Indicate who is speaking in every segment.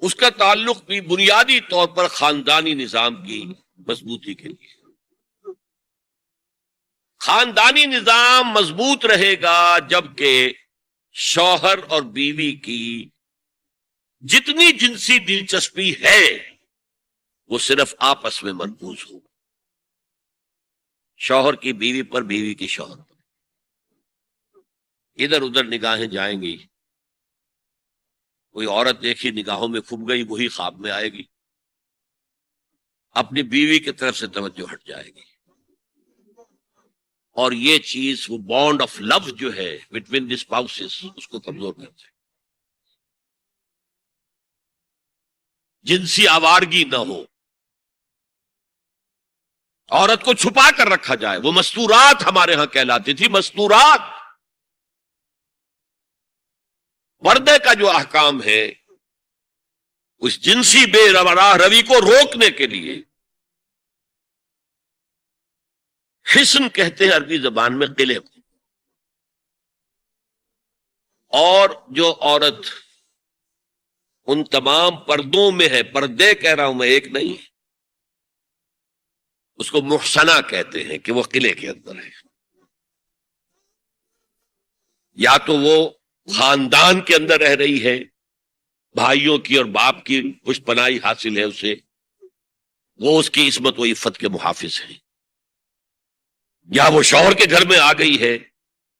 Speaker 1: اس کا تعلق بھی بنیادی طور پر خاندانی نظام کی مضبوطی کے لیے. خاندانی نظام مضبوط رہے گا جبکہ شوہر اور بیوی کی جتنی جنسی دلچسپی ہے وہ صرف آپس میں مرکوز ہو. شوہر کی بیوی پر، بیوی کی شوہر پر. ادھر ادھر نگاہیں جائیں گی. کوئی عورت دیکھی نگاہوں میں کھپ گئی، وہی خواب میں آئے گی. اپنی بیوی کی طرف سے توجہ ہٹ جائے گی. اور یہ چیز، وہ بانڈ آف لو جو ہے بٹوین دی اسپاؤسز، اس کو کمزور کرتے ہیں. جنسی آوارگی نہ ہو، عورت کو چھپا کر رکھا جائے. وہ مستورات ہمارے ہاں کہلاتی تھی، مستورات. پردے کا جو احکام ہے اس جنسی بے راہ روی کو روکنے کے لیے، حسن کہتے ہیں عربی زبان میں قلعے کو. اور جو عورت ان تمام پردوں میں ہے، پردے کہہ رہا ہوں میں، ایک نہیں، اس کو محسنہ کہتے ہیں کہ وہ قلعے کے اندر ہے. یا تو وہ خاندان کے اندر رہ رہی ہے، بھائیوں کی اور باپ کی پشت پناہی حاصل ہے اسے، وہ اس کی عصمت و عفت کے محافظ ہیں. یا وہ شوہر کے گھر میں آ گئی ہے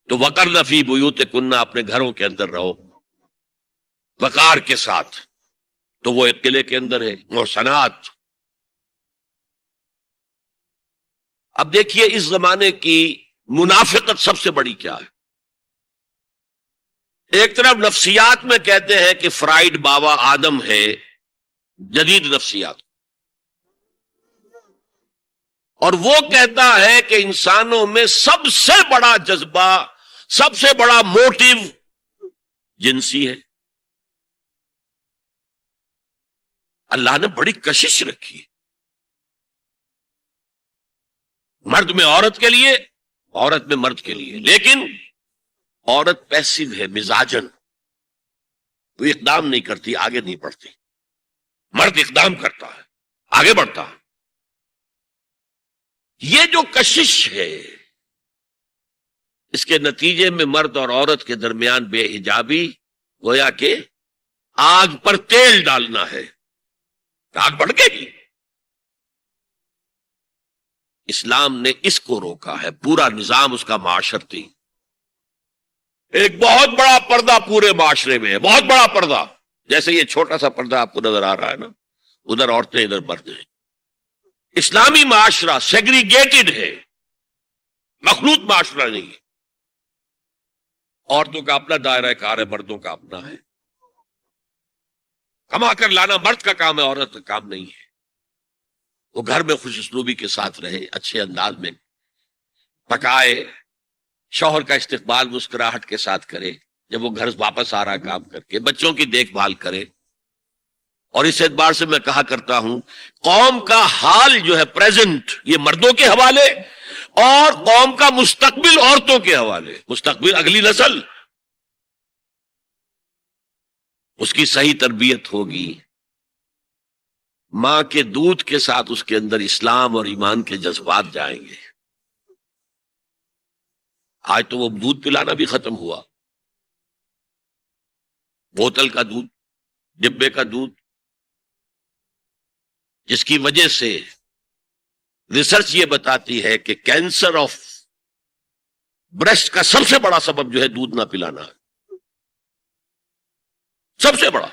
Speaker 1: تو وقرن فی بیوتکن، اپنے گھروں کے اندر رہو وقار کے ساتھ، تو وہ ایک قلعے کے اندر ہے. محسنات. اب دیکھیے اس زمانے کی منافقت سب سے بڑی کیا ہے. ایک طرف نفسیات میں کہتے ہیں کہ فرائیڈ بابا آدم ہے، جدید نفسیات، اور وہ کہتا ہے کہ انسانوں میں سب سے بڑا جذبہ، سب سے بڑا موٹیو جنسی ہے. اللہ نے بڑی کشش رکھی ہے، مرد میں عورت کے لیے، عورت میں مرد کے لیے. لیکن عورت پیسیو ہے مزاجن، وہ اقدام نہیں کرتی، آگے نہیں بڑھتی. مرد اقدام کرتا ہے، آگے بڑھتا ہے. یہ جو کشش ہے، اس کے نتیجے میں مرد اور عورت کے درمیان بے حجابی گویا کہ آگ پر تیل ڈالنا ہے. آگ بڑھے گی. اسلام نے اس کو روکا ہے. پورا نظام اس کا معاشرتی، ایک بہت بڑا پردہ پورے معاشرے میں ہے، بہت بڑا پردہ. جیسے یہ چھوٹا سا پردہ آپ کو نظر آ رہا ہے نا، ادھر عورتیں ادھر مرد ہیں. اسلامی معاشرہ سیگریگیٹڈ ہے، مخلوط معاشرہ نہیں ہے. عورتوں کا اپنا دائرہ کار ہے، مردوں کا اپنا ہے. کما کر لانا مرد کا کام ہے، عورت کا کام نہیں ہے. وہ گھر میں خوش اسلوبی کے ساتھ رہے، اچھے انداز میں پکائے، شوہر کا استقبال مسکراہٹ کے ساتھ کرے جب وہ گھر واپس آ رہا کام کر کے، بچوں کی دیکھ بھال کرے. اور اس اعتبار سے میں کہا کرتا ہوں، قوم کا حال جو ہے پریزنٹ، یہ مردوں کے حوالے، اور قوم کا مستقبل عورتوں کے حوالے. مستقبل اگلی نسل، اس کی صحیح تربیت ہوگی. ماں کے دودھ کے ساتھ اس کے اندر اسلام اور ایمان کے جذبات جائیں گے. آج تو وہ دودھ پلانا بھی ختم ہوا. بوتل کا دودھ، ڈبے کا دودھ، جس کی وجہ سے ریسرچ یہ بتاتی ہے کہ کینسر آف بریسٹ کا سب سے بڑا سبب جو ہے دودھ نہ پلانا ہے. سب سے بڑا.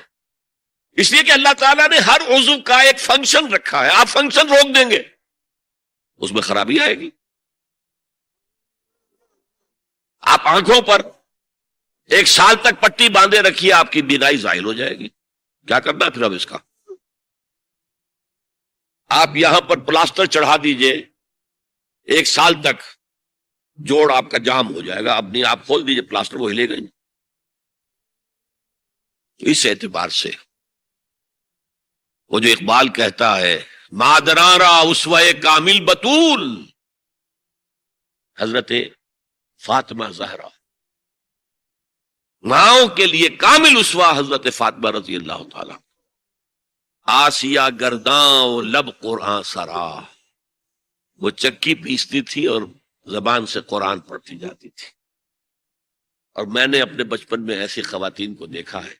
Speaker 1: اس لیے کہ اللہ تعالیٰ نے ہر عضو کا ایک فنکشن رکھا ہے. آپ فنکشن روک دیں گے اس میں خرابی آئے گی. آپ آنکھوں پر 1 سال تک پٹی باندھے رکھیے، آپ کی بینائی زائل ہو جائے گی. کیا کرنا پھر اب اس کا؟ آپ یہاں پر پلاسٹر چڑھا دیجئے، 1 سال تک جوڑ آپ کا جام ہو جائے گا. اب نہیں، آپ کھول دیجئے پلاسٹر، وہ ہلے گا نہیں. اس اعتبار سے وہ جو اقبال کہتا ہے، مادراں را اسوہ کامل بطول، حضرت فاطمہ زہرا، ماؤں کے لیے کامل اسوہ حضرت فاطمہ رضی اللہ تعالی. آسیہ گرداں و لب قرآن سرا، وہ چکی پیستی تھی اور زبان سے قرآن پڑھتی جاتی تھی. اور میں نے اپنے بچپن میں ایسی خواتین کو دیکھا ہے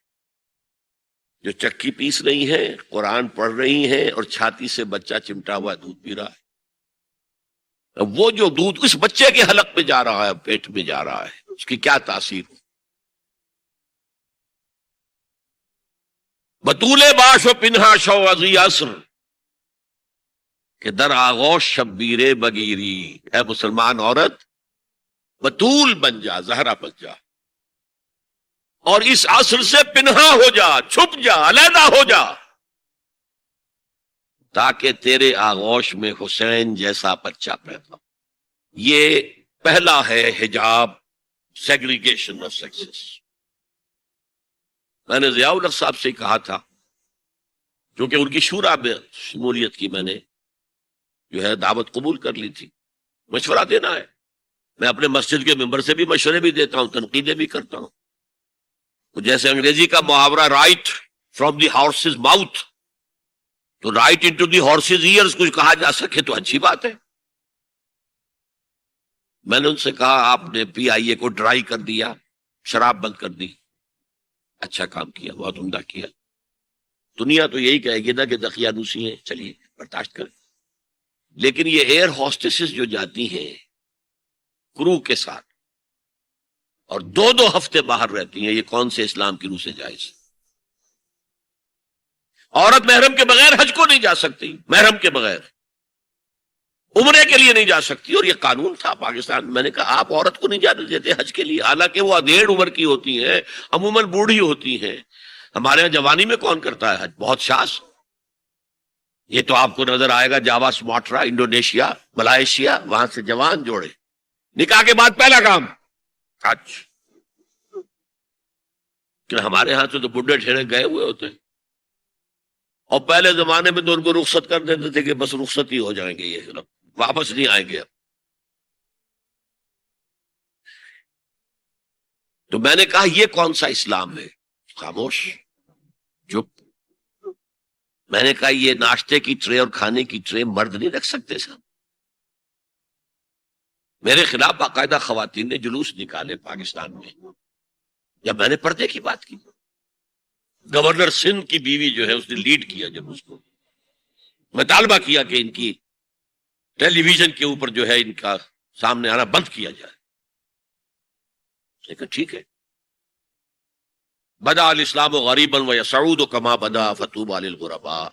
Speaker 1: جو چکی پیس رہی ہیں، قرآن پڑھ رہی ہیں، اور چھاتی سے بچہ چمٹا ہوا دودھ پی رہا ہے. وہ جو دودھ اس بچے کے حلق میں جا رہا ہے، پیٹ میں جا رہا ہے، اس کی کیا تاثیر ہو. بطول باش و پنہا شو ازی عصر کہ در آغوش شبیر بگیری. اے مسلمان عورت، بطول بن جا، زہرا بن جا، اور اس عصر سے پنہا ہو جا، چھپ جا، علیحدہ ہو جا، تاکہ تیرے آغوش میں حسین جیسا بچہ پیدا ہو. یہ پہلا ہے حجاب، سیگریگیشن آف سیکسز. میں نے ضیاء الحق صاحب سے کہا تھا، کیونکہ ان کی شورا میں شمولیت کی میں نے جو ہے دعوت قبول کر لی تھی. مشورہ دینا ہے، میں اپنے مسجد کے ممبر سے بھی مشورے بھی دیتا ہوں، تنقیدیں بھی کرتا ہوں. جیسے انگریزی کا محاورہ right from the horse's mouth, تو right into the horse's ears کچھ کہا جا سکے تو اچھی بات ہے. میں نے ان سے کہا آپ نے پی آئی اے کو ڈرائی کر دیا، شراب بند کر دی، اچھا کام کیا، بہت عمدہ کیا. دنیا تو یہی کہے گی نا کہ دقیانوسی ہیں، چلیے برداشت کریں. لیکن یہ ایئر ہوسٹسز جو جاتی ہیں کرو کے ساتھ اور 2 ہفتے باہر رہتی ہیں، یہ کون سے اسلام کی روح سے جائز؟ عورت محرم کے بغیر حج کو نہیں جا سکتی، محرم کے بغیر عمرے کے لیے نہیں جا سکتی، اور یہ قانون تھا پاکستان میں. میں نے کہا آپ عورت کو نہیں جانے دیتے حج کے لیے، حالانکہ وہ ادھیڑ عمر کی ہوتی ہیں، عموماً بوڑھی ہوتی ہیں. ہمارے یہاں جوانی میں کون کرتا ہے حج؟ بہت شاذ. یہ تو آپ کو نظر آئے گا جاوا، سماٹرا، انڈونیشیا، ملائیشیا، وہاں سے جوان جوڑے نکاح کے بعد پہلا کام حج. کہ ہمارے ہاں سے تو بڈھے ٹھیرے گئے ہوئے ہوتے ہیں، اور پہلے زمانے میں تو ان کو رخصت کر دیتے تھے کہ بس رخصت ہی ہو جائیں گے، یہ واپس نہیں آئیں گے. اب تو میں نے کہا یہ کون سا اسلام ہے؟ خاموش، چپ. میں نے کہا یہ ناشتے کی ٹرے اور کھانے کی ٹرے مرد نہیں رکھ سکتے صاحب. میرے خلاف باقاعدہ خواتین نے جلوس نکالے پاکستان میں جب میں نے پردے کی بات کی. گورنر سندھ کی بیوی جو ہے اس نے لیڈ کیا جلوس کو. مطالبہ کیا کہ ان کی ٹیلی ویژن کے اوپر جو ہے ان کا سامنے آنا بند کیا جائے. لیکن ٹھیک ہے. بدا الاسلام غریبا ویسعود کما بدا فطوبی للغرباء.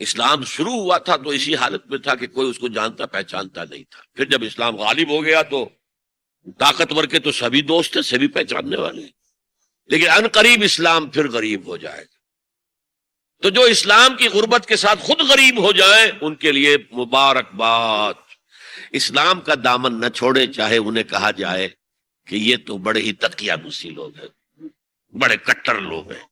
Speaker 1: اسلام شروع ہوا تھا تو اسی حالت میں تھا کہ کوئی اس کو جانتا پہچانتا نہیں تھا. پھر جب اسلام غالب ہو گیا تو طاقتور کے تو سبھی دوست ہیں، سبھی پہچاننے والے ہیں. لیکن ان قریب اسلام پھر غریب ہو جائے گا. تو جو اسلام کی غربت کے ساتھ خود غریب ہو جائیں ان کے لیے مبارکباد. اسلام کا دامن نہ چھوڑے، چاہے انہیں کہا جائے کہ یہ تو بڑے ہی تقیانوسی لوگ ہیں، بڑے کٹر لوگ ہیں.